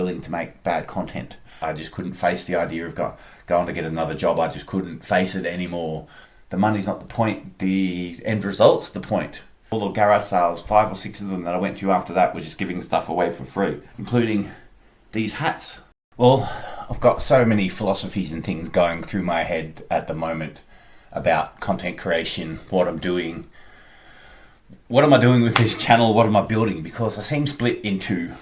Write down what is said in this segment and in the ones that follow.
willing to make bad content. I just couldn't face the idea of going to get another job. I just couldn't face it anymore. The money's not the point. The end result's the point. All the garage sales, 5 or 6 of them that I went to after that, were just giving stuff away for free, including these hats. Well, I've got so many philosophies and things going through my head at the moment about content creation, what I'm doing. What am I doing with this channel? What am I building? Because I seem split into,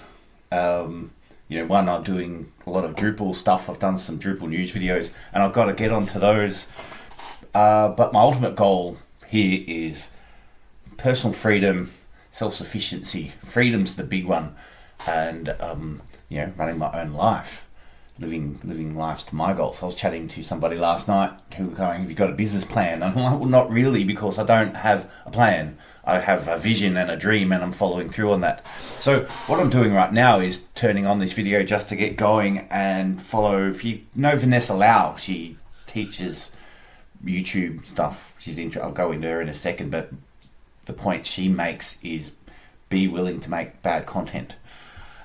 one, I'm doing a lot of Drupal stuff. I've done some Drupal news videos and I've got to get onto those. But my ultimate goal here is personal freedom, self-sufficiency. Freedom's the big one. And, running my own life, living lives to my goals. I was chatting to somebody last night who was going, have you got a business plan? And I'm like, well, not really, because I don't have a plan. I have a vision and a dream and I'm following through on that. So what I'm doing right now is turning on this video just to get going and follow. If you know Vanessa Lau, she teaches YouTube stuff. I'll go into her in a second, but the point she makes is be willing to make bad content.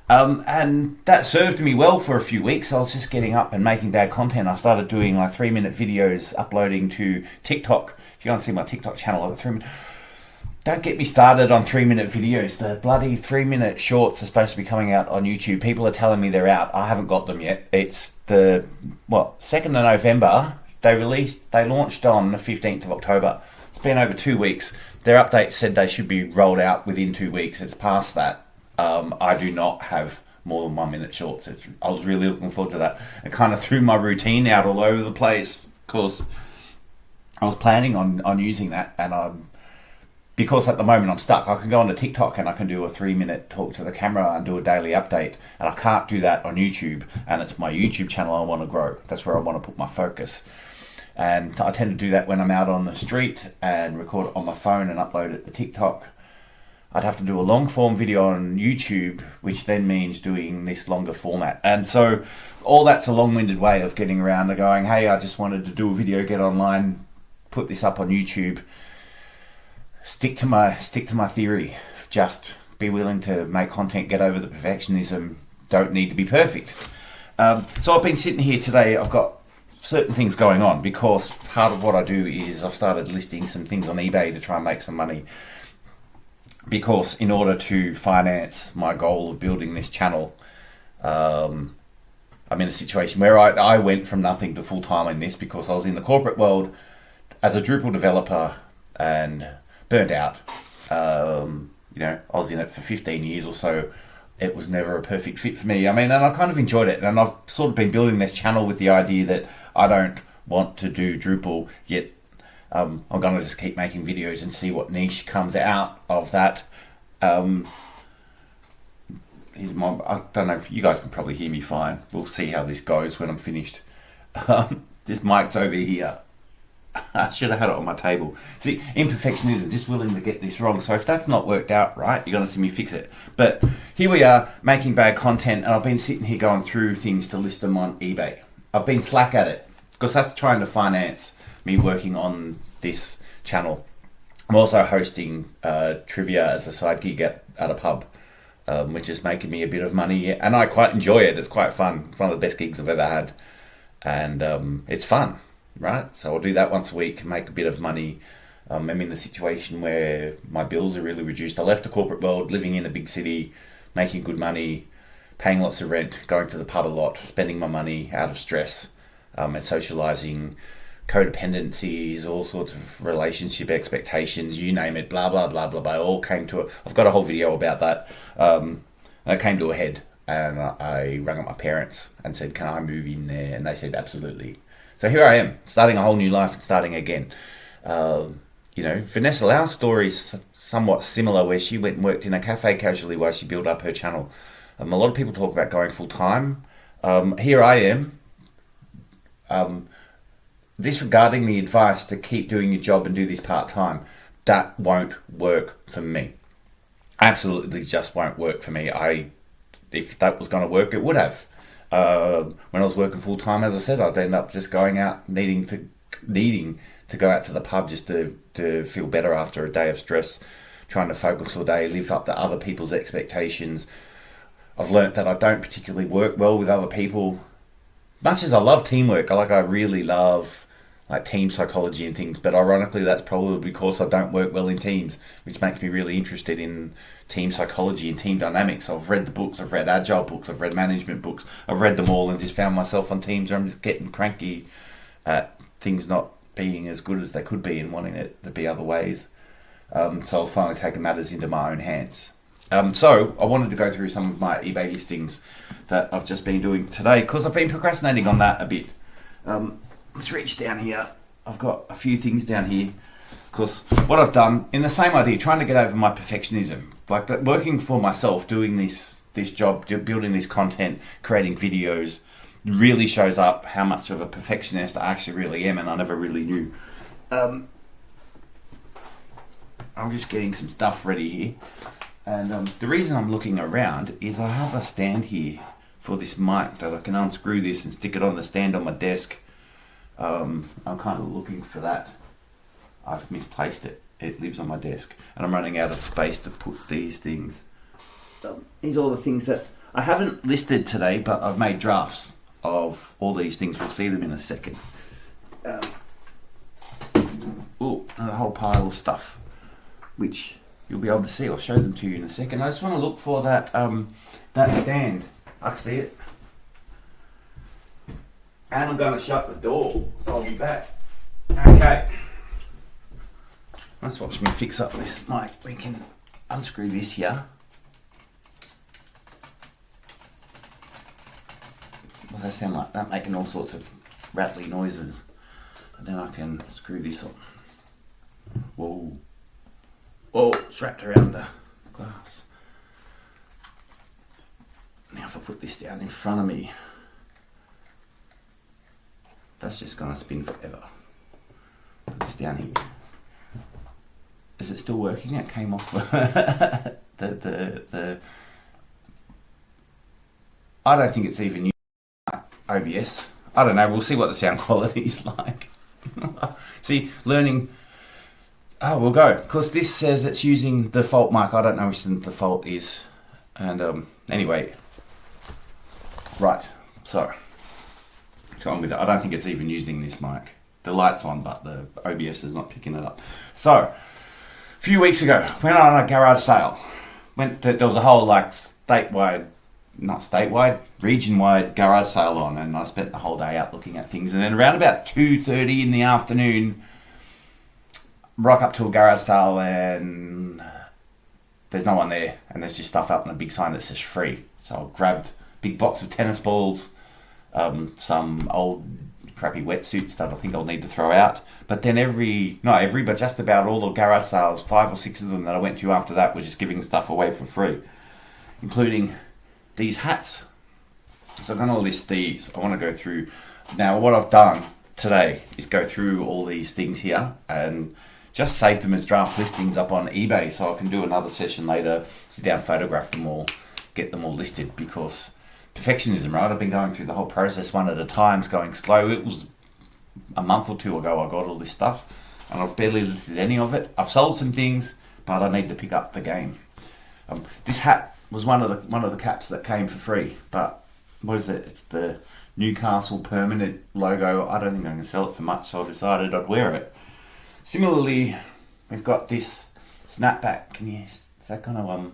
And that served me well for a few weeks. I was just getting up and making bad content. I started doing like 3-minute videos, uploading to TikTok. If you want to see my TikTok channel, I've got 3 minutes. Don't get me started on 3-minute videos. The bloody 3-minute shorts are supposed to be coming out on YouTube. People are telling me they're out. I haven't got them yet. It's the 2nd of November. They launched on the 15th of October. It's been over 2 weeks. Their update said they should be rolled out within 2 weeks. It's past that. I do not have more than 1 minute shorts. I was really looking forward to that. It kind of threw my routine out all over the place because I was planning on using that, and because at the moment I'm stuck. I can go onto TikTok and I can do a 3-minute talk to the camera and do a daily update, and I can't do that on YouTube, and it's my YouTube channel I want to grow. That's where I want to put my focus. And I tend to do that when I'm out on the street and record it on my phone and upload it to TikTok. I'd have to do a long form video on YouTube, which then means doing this longer format. And so all that's a long-winded way of getting around to going, hey, I just wanted to do a video, get online, put this up on YouTube. Stick to my theory. Just be willing to make content, get over the perfectionism, don't need to be perfect. So I've been sitting here today, I've got certain things going on because part of what I do is I've started listing some things on eBay to try and make some money. Because in order to finance my goal of building this channel, I'm in a situation where I went from nothing to full-time in this because I was in the corporate world as a Drupal developer and burnt out. I was in it for 15 years or so. It was never a perfect fit for me. And I kind of enjoyed it. And I've sort of been building this channel with the idea that I don't want to do Drupal yet. I'm going to just keep making videos and see what niche comes out of that. I don't know if you guys can probably hear me fine. We'll see how this goes when I'm finished. This mic's over here. I should have had it on my table. See, imperfectionism, just willing to get this wrong. So if that's not worked out right, you're going to see me fix it. But here we are making bad content, and I've been sitting here going through things to list them on eBay. I've been slack at it because that's trying to finance me working on this channel. I'm also hosting trivia as a side gig at a pub, which is making me a bit of money, and I quite enjoy it. It's quite fun. It's one of the best gigs I've ever had, and it's fun, right? So I'll do that once a week, make a bit of money. I'm in a situation where my bills are really reduced. I left the corporate world, living in a big city, making good money, paying lots of rent, going to the pub a lot, spending my money out of stress, and socialising, codependencies, all sorts of relationship expectations, you name it, blah, blah, blah, blah, blah, all came to I've got a whole video about that. It came to a head, and I rang up my parents and said, can I move in there? And they said, absolutely. So here I am, starting a whole new life and starting again. Vanessa Lau's story is somewhat similar, where she went and worked in a cafe casually while she built up her channel. A lot of people talk about going full time. Here I am, disregarding the advice to keep doing your job and do this part-time. That won't work for me. Absolutely just won't work for me. If that was going to work, it would have. When I was working full-time, as I said, I'd end up just going out, needing to go out to the pub just to feel better after a day of stress, trying to focus all day, live up to other people's expectations. I've learnt that I don't particularly work well with other people. Much as I love teamwork, I really love like team psychology and things, but ironically that's probably because I don't work well in teams, which makes me really interested in team psychology and team dynamics. I've read the books, I've read agile books, I've read management books, I've read them all and just found myself on teams where I'm just getting cranky at things not being as good as they could be and wanting it to be other ways. So I was finally taking matters into my own hands. So I wanted to go through some of my eBay listings that I've just been doing today because I've been procrastinating on that a bit. Let's reach down here. I've got a few things down here because what I've done in the same idea, trying to get over my perfectionism, like that, working for myself, doing this job, building this content, creating videos, really shows up how much of a perfectionist I actually really am, and I never really knew. I'm just getting some stuff ready here, and the reason I'm looking around is I have a stand here for this mic that I can unscrew this and stick it on the stand on my desk. I'm kind of looking for that. I've misplaced it. It lives on my desk, and I'm running out of space to put these things. These are all the things that I haven't listed today, but I've made drafts of all these things. We'll see them in a second. A whole pile of stuff, which you'll be able to see. I'll show them to you in a second. I just want to look for that that stand. I can see it. And I'm going to shut the door, so I'll be back. Okay. Let's watch me fix up this mic. We can unscrew this here. What does that sound like? That making all sorts of rattly noises. And then I can screw this on. Whoa. Whoa, it's wrapped around the glass. Now if I put this down in front of me, that's just going to spin forever. Put this down here. Is it still working? It came off the I don't think it's even using OBS. I don't know. We'll see what the sound quality is like. See, learning. Oh, we'll go. Because this says it's using the default mic. I don't know which the default is. And anyway. Right. So. Go on with it. I don't think it's even using this mic. The light's on, but the OBS is not picking it up. So, a few weeks ago, went on a garage sale. There was a whole region-wide garage sale on, and I spent the whole day out looking at things. And then around about 2:30 in the afternoon, rock up to a garage sale, and there's no one there, and there's just stuff up on a big sign that says free. So I grabbed a big box of tennis balls, some old crappy wetsuits that I think I'll need to throw out. But then but just about all the garage sales, 5 or 6 of them that I went to after that, were just giving stuff away for free, including these hats. So I'm going to list these. I want to go through. Now what I've done today is go through all these things here and just save them as draft listings up on eBay, so I can do another session later, sit down, photograph them all, get them all listed, because perfectionism, right? I've been going through the whole process one at a time, it's going slow. It was a month or two ago I got all this stuff, and I've barely listed any of it. I've sold some things, but I need to pick up the game. This hat was one of the caps that came for free, but what is it? It's the Newcastle permanent logo. I don't think I can sell it for much, so I decided I'd wear it. Similarly, we've got this snapback. Is that kind of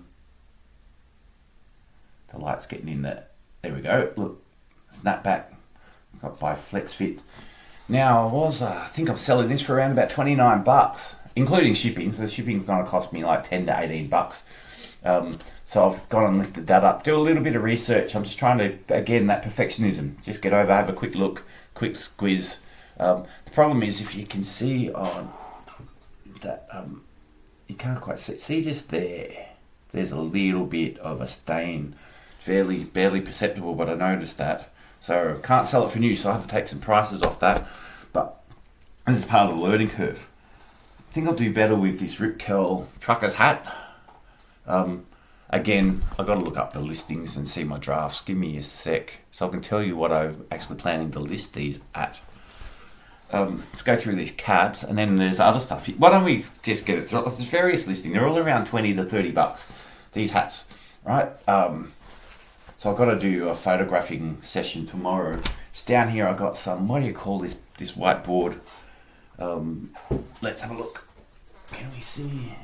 the light's getting in there. There we go. Look, snapback. Got by Flex Fit. Now, I think I'm selling this for around about $29, including shipping. So the shipping's going to cost me like $10 to $18. So I've gone and lifted that up. Do a little bit of research. I'm just trying to, again, that perfectionism. Just get over, have a quick look, quick squiz. The problem is, if you can see on that, you can't quite see just there. There's a little bit of a stain. Barely perceptible, but I noticed that. So can't sell it for new, so I have to take some prices off that. But this is part of the learning curve. I think I'll do better with this Rip Curl trucker's hat. Again, I've got to look up the listings and see my drafts. Give me a sec, so I can tell you what I'm actually planning to list these at. Let's go through these caps, and then there's other stuff. Why don't we just get it? There's various listings. They're all around $20 to $30. These hats, right? So I've got to do a photographing session tomorrow. It's down here. I got some, what do you call this whiteboard? Let's have a look. Can we see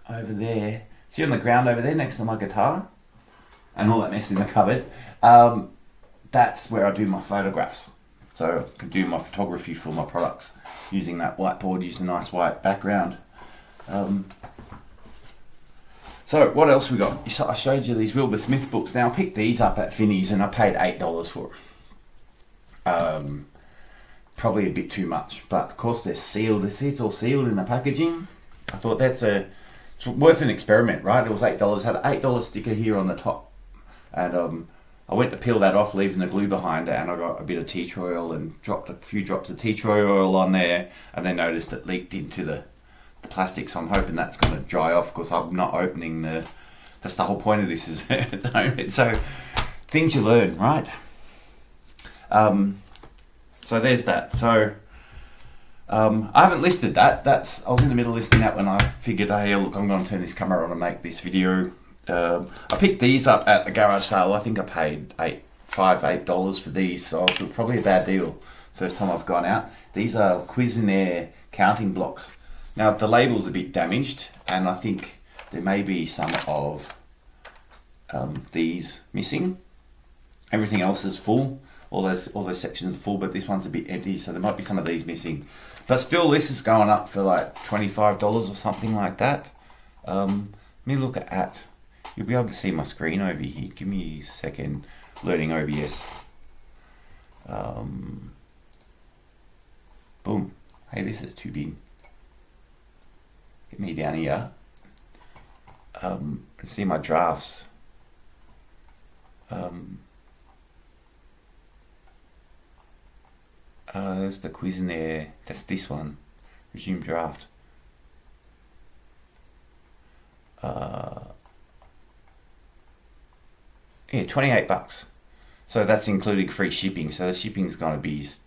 over there? See on the ground over there next to my guitar? And all that mess in the cupboard. That's where I do my photographs. So I can do my photography for my products using that whiteboard, using a nice white background. So what else we got? I showed you these Wilbur Smith books. Now I picked these up at Vinnie's and I paid $8 for them. Probably a bit too much, but of course they're sealed. See, it's all sealed in the packaging. I thought it's worth an experiment, right? It was $8. Had an $8 sticker here on the top, and I went to peel that off, leaving the glue behind it, and I got a bit of tea tree oil and dropped a few drops of tea tree oil on there, and then noticed it leaked into the plastic. So I'm hoping that's going to dry off because I'm not opening that's the whole point of this is so things you learn, right? So there's that. So I haven't listed that. I was in the middle of listing that when I figured, hey, look, I'm going to turn this camera on and make this video. I picked these up at the garage sale. I think I paid $8 for these, so it was probably a bad deal. First time I've gone out. These are Cuisinart counting blocks. Now the label's a bit damaged, and I think there may be some of these missing. Everything else is full. All those sections are full, but this one's a bit empty, so there might be some of these missing. But still, this is going up for like $25 or something like that. Let me look at. You'll be able to see my screen over here. Give me a second. Learning OBS. Boom. Hey, this is too big. Get me down here. See my drafts. There's the Cuisinart. That's this one. Resume draft. Yeah, $28. So that's including free shipping. So the shipping's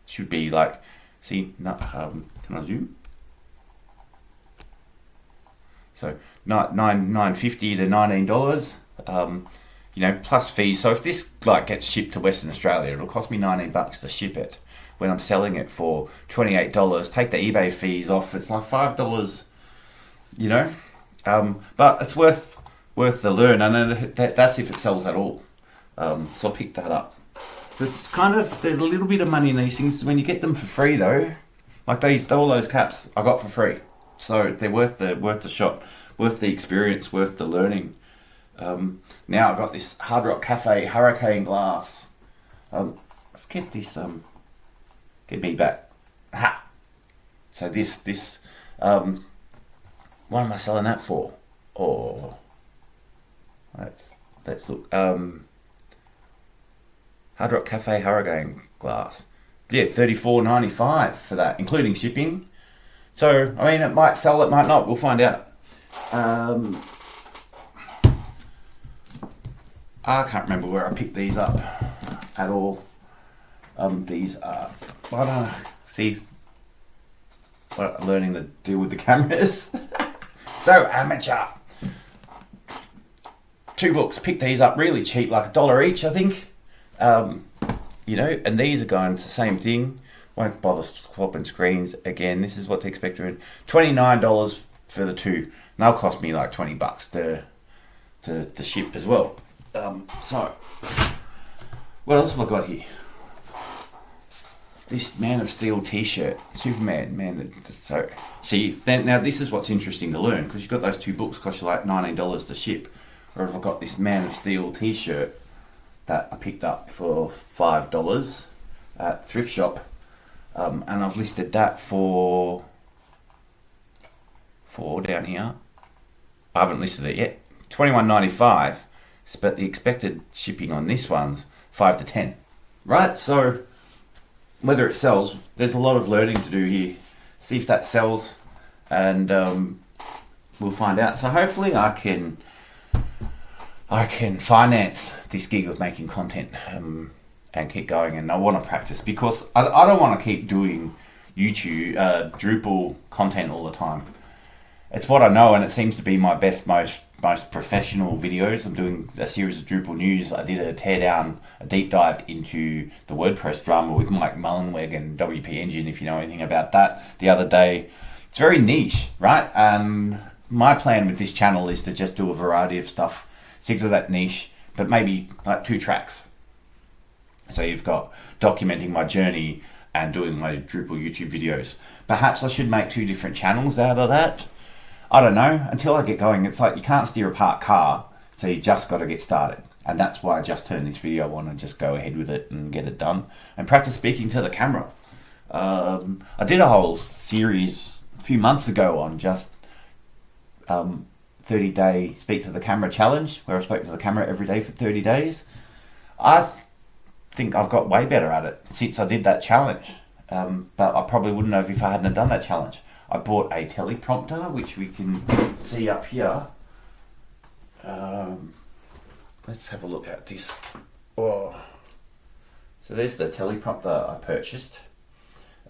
should be like, see, not can I zoom? So $9.50 to $19. You know, plus fees. So if this like gets shipped to Western Australia, it'll cost me $19 to ship it. When I'm selling it for $28, take the eBay fees off. It's like $5. You know, but it's worth the learn, and that's if it sells at all. So I'll pick that up. It's there's a little bit of money in these things when you get them for free though. Like all those caps I got for free, so they're worth the shot, worth the experience, worth the learning. Now I've got this Hard Rock Cafe hurricane glass. Let's get this. Get me back. Ha. So this. What am I selling that for? Oh, let's look. Hard Rock Cafe hurricane glass. Yeah, $34.95 for that, including shipping. So I mean, it might sell, it might not. We'll find out. I can't remember where I picked these up at all. These are. I don't know. See, learning to deal with the cameras. So amateur. 2 books. Picked these up really cheap, like $1 each, I think. You know, and these are going to the same thing. Won't bother swapping screens again. This is what to expect. $29 for the 2. And they'll cost me like $20 to ship as well. So what else have I got here? This Man of Steel t-shirt, Superman, man. So see, now this is what's interesting to learn, because you've got those 2 books cost you like $19 to ship. Or if I got this Man of Steel t-shirt that I picked up for $5 at thrift shop, and I've listed that for down here. I haven't listed it yet. $21.95, but the expected shipping on this one's $5 to $10. Right, so whether it sells, there's a lot of learning to do here. See if that sells, and we'll find out. So hopefully I can finance this gig of making content and keep going. And I want to practice, because I don't want to keep doing YouTube Drupal content all the time. It's what I know, and it seems to be my best, most most professional videos. I'm doing a series of Drupal news. I did a teardown, a deep dive into the WordPress drama with Mike Mullenweg and WP Engine, if you know anything about that, the other day. It's very niche, right? My plan with this channel is to just do a variety of stuff, stick to that niche, but maybe like 2 tracks. So you've got documenting my journey and doing my Drupal YouTube videos. Perhaps I should make 2 different channels out of that. I don't know. Until I get going, it's like you can't steer a parked car, so you just got to get started. And that's why I just turned this video on and just go ahead with it and get it done. And practice speaking to the camera. I did a whole series a few months ago on just 30-day speak to the camera challenge, where I spoke to the camera every day for 30 days. I think I've got way better at it since I did that challenge. But I probably wouldn't have if I hadn't done that challenge. I bought a teleprompter, which we can see up here. Let's have a look at this. Oh. So there's the teleprompter I purchased.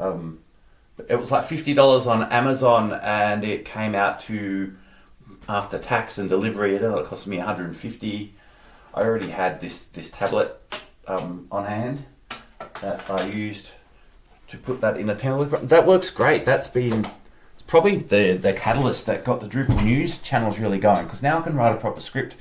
It was like $50 on Amazon, and it came out to, after tax and delivery, it cost me $150. I already had this tablet on hand that I used to put that in a teleprompter. That works great. That's been probably the catalyst that got the Drupal news channels really going, because now I can write a proper script.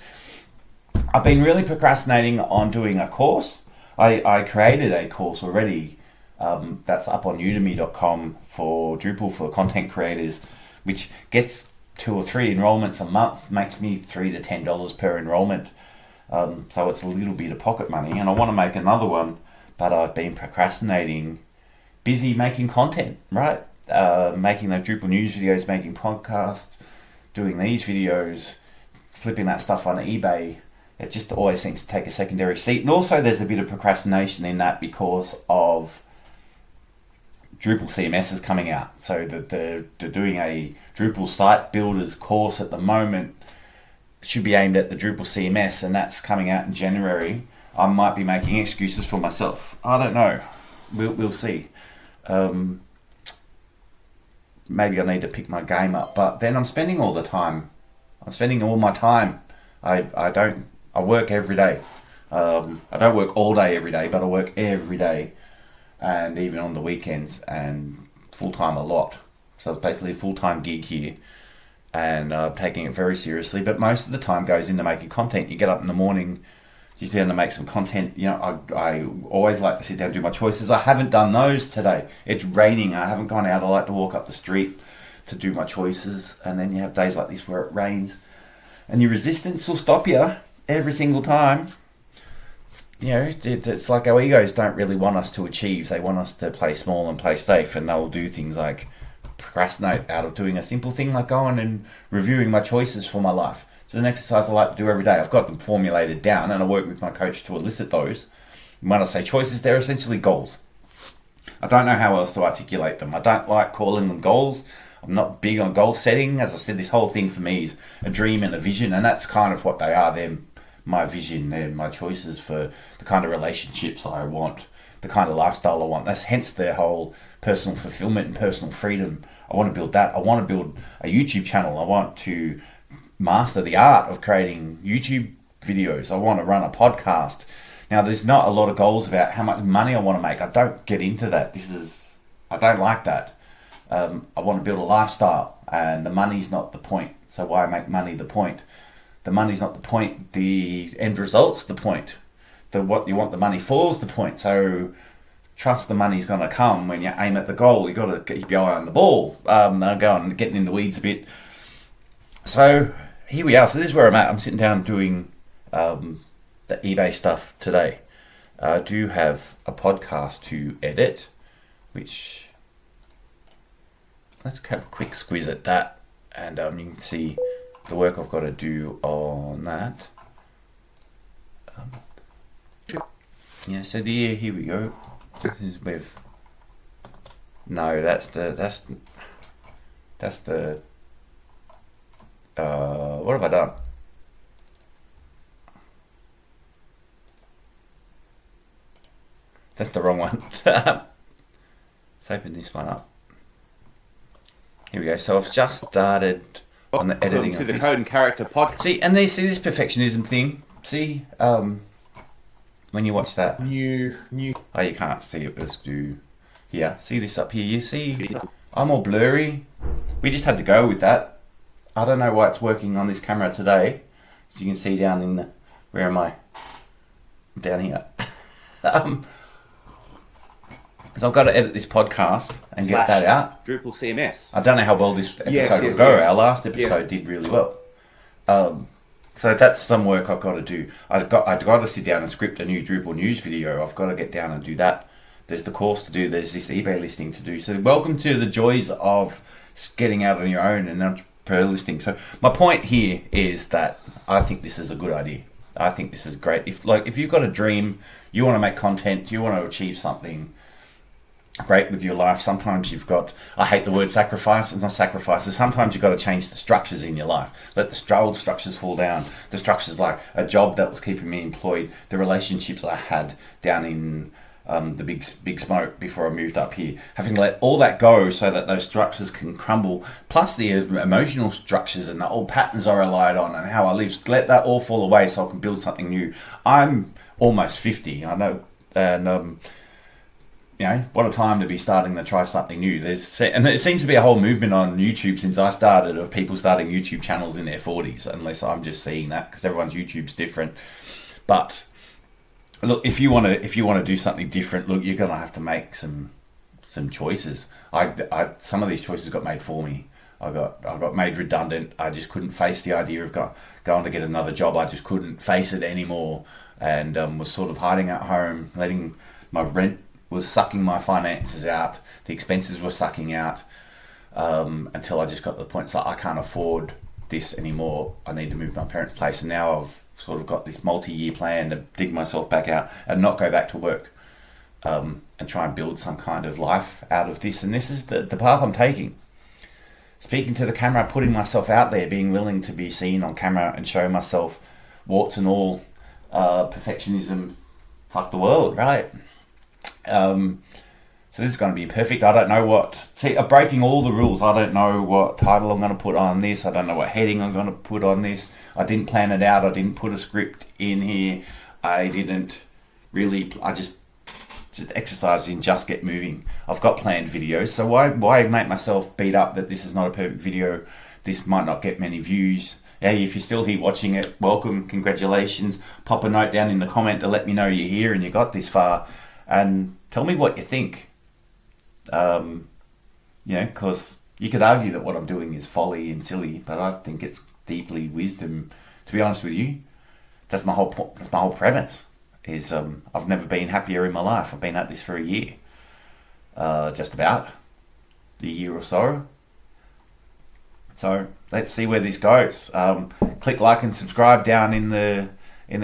I've been really procrastinating on doing a course. I created a course already that's up on udemy.com for Drupal for content creators, which gets 2 or 3 enrollments a month, makes me $3 to $10 per enrollment. So it's a little bit of pocket money, and I want to make another one, but I've been procrastinating, busy making content, right? Making those Drupal news videos, making podcasts, doing these videos, flipping that stuff on eBay. It just always seems to take a secondary seat. And also there's a bit of procrastination in that because of Drupal CMS is coming out. So that they're doing a Drupal site builders course at the moment, should be aimed at the Drupal CMS, and that's coming out in January. I might be making excuses for myself. I don't know. We'll see. Maybe I need to pick my game up, but then I'm spending all the time. I'm spending all my time. I work every day. I don't work all day every day, but I work every day, and even on the weekends, and full-time a lot. So it's basically a full-time gig here, and taking it very seriously, but most of the time goes into making content. You get up in the morning, you sit down to make some content. You know, I always like to sit down and do my choices. I haven't done those today. It's raining. I haven't gone out. I like to walk up the street to do my choices. And then you have days like this where it rains, and your resistance will stop you every single time. You know, it's like our egos don't really want us to achieve. They want us to play small and play safe, and they'll do things like procrastinate out of doing a simple thing like going and reviewing my choices for my life. It's an exercise I like to do every day. I've got them formulated down, and I work with my coach to elicit those. When I say choices, they're essentially goals. I don't know how else to articulate them. I don't like calling them goals. I'm not big on goal setting. As I said, this whole thing for me is a dream and a vision, and that's kind of what they are. They're my vision. They're my choices for the kind of relationships I want, the kind of lifestyle I want. That's hence their whole personal fulfillment and personal freedom. I want to build that. I want to build a YouTube channel. I want to master the art of creating YouTube videos. I want to run a podcast. Now, there's not a lot of goals about how much money I want to make. I don't get into that. I don't like that. I want to build a lifestyle, and the money's not the point. So why make money the point? The money's not the point. The end result's the point. What you want the money for is the point. So trust the money's going to come when you aim at the goal. You've got to keep your eye on the ball. I'm getting in the weeds a bit. So here we are. So this is where I'm at. I'm sitting down doing the eBay stuff today. I do have a podcast to edit, which let's have a quick squeeze at that, and you can see the work I've got to do on that. Yeah, so here we go. This is with that's the what have I done? That's the wrong one. Let's open this one up. Here we go. So I've just started on the editing to of the this. Code and Character podcast. See, and they see this perfectionism thing. See, when you watch that. New. Oh, you can't see it. Let's do here. See this up here. You see, I'm all blurry. We just had to go with that. I don't know why it's working on this camera today. As you can see down in the, where am I? Down here. So I've got to edit this podcast and get that out. Drupal CMS. I don't know how well this episode Yes, will go. yes. Our last episode did really well. So that's some work I've got to do. I've got to sit down and script a new Drupal news video. I've got to get down and do that. There's the course to do. There's this eBay listing to do. So welcome to the joys of getting out on your own and entrepreneur listing. So my point here is that I think this is a good idea. I think this is great. If you've got a dream, you want to make content, you want to achieve something great with your life. Sometimes you've got, I hate the word sacrifice, it's not sacrifices. Sometimes you've got to change the structures in your life. Let the old structures fall down. The structures like a job that was keeping me employed, the relationships I had down in the big smoke before I moved up here. Having to let all that go so that those structures can crumble, plus the emotional structures and the old patterns I relied on and how I lived, let that all fall away so I can build something new. I'm almost 50, I know, and what a time to be starting to try something new. And there seems to be a whole movement on YouTube since I started of people starting YouTube channels in their 40s, unless I'm just seeing that because everyone's YouTube's different. But look, if you want to do something different, look, you're gonna have to make some choices. Some of these choices got made for me. I got made redundant. I just couldn't face the idea of going to get another job. I just couldn't face it anymore, and was sort of hiding at home, letting my rent was sucking my finances out. The expenses were sucking out until I just got to the point. It's like, I can't afford this anymore. I need to move to my parents' place. And now I've sort of got this multi-year plan to dig myself back out and not go back to work and try and build some kind of life out of this. And this is the path I'm taking. Speaking to the camera, putting myself out there, being willing to be seen on camera and show myself warts and all. Perfectionism, fuck the world, right? So this is going to be perfect. I don't know I'm breaking all the rules. I don't know what title I'm going to put on this. I don't know what heading I'm going to put on this. I didn't plan it out. I didn't put a script in here. I just exercise in just get moving. I've got planned videos. So why make myself beat up that this is not a perfect video? This might not get many views. Hey, if you're still here watching it, welcome, congratulations. Pop a note down in the comment to let me know you're here and you got this far. And tell me what you think. Because you could argue that what I'm doing is folly and silly, but I think it's deeply wisdom. To be honest with you, that's my whole premise. Is I've never been happier in my life. I've been at this for a year, just about a year or so. So let's see where this goes. Click like and subscribe down in the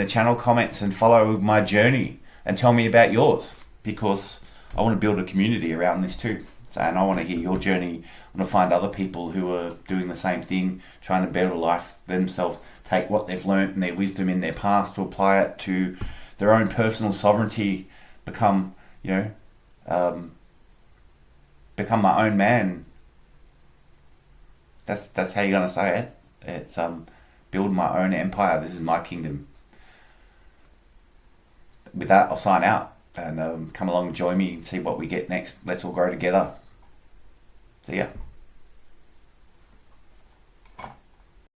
channel comments and follow my journey. And tell me about yours, because I want to build a community around this too. And I want to hear your journey. I want to find other people who are doing the same thing, trying to build a life themselves, take what they've learned and their wisdom in their past to apply it to their own personal sovereignty, become my own man. That's how you're going to say it. It's build my own empire. This is my kingdom. With that, I'll sign out and come along and join me and see what we get next. Let's all grow together. See ya.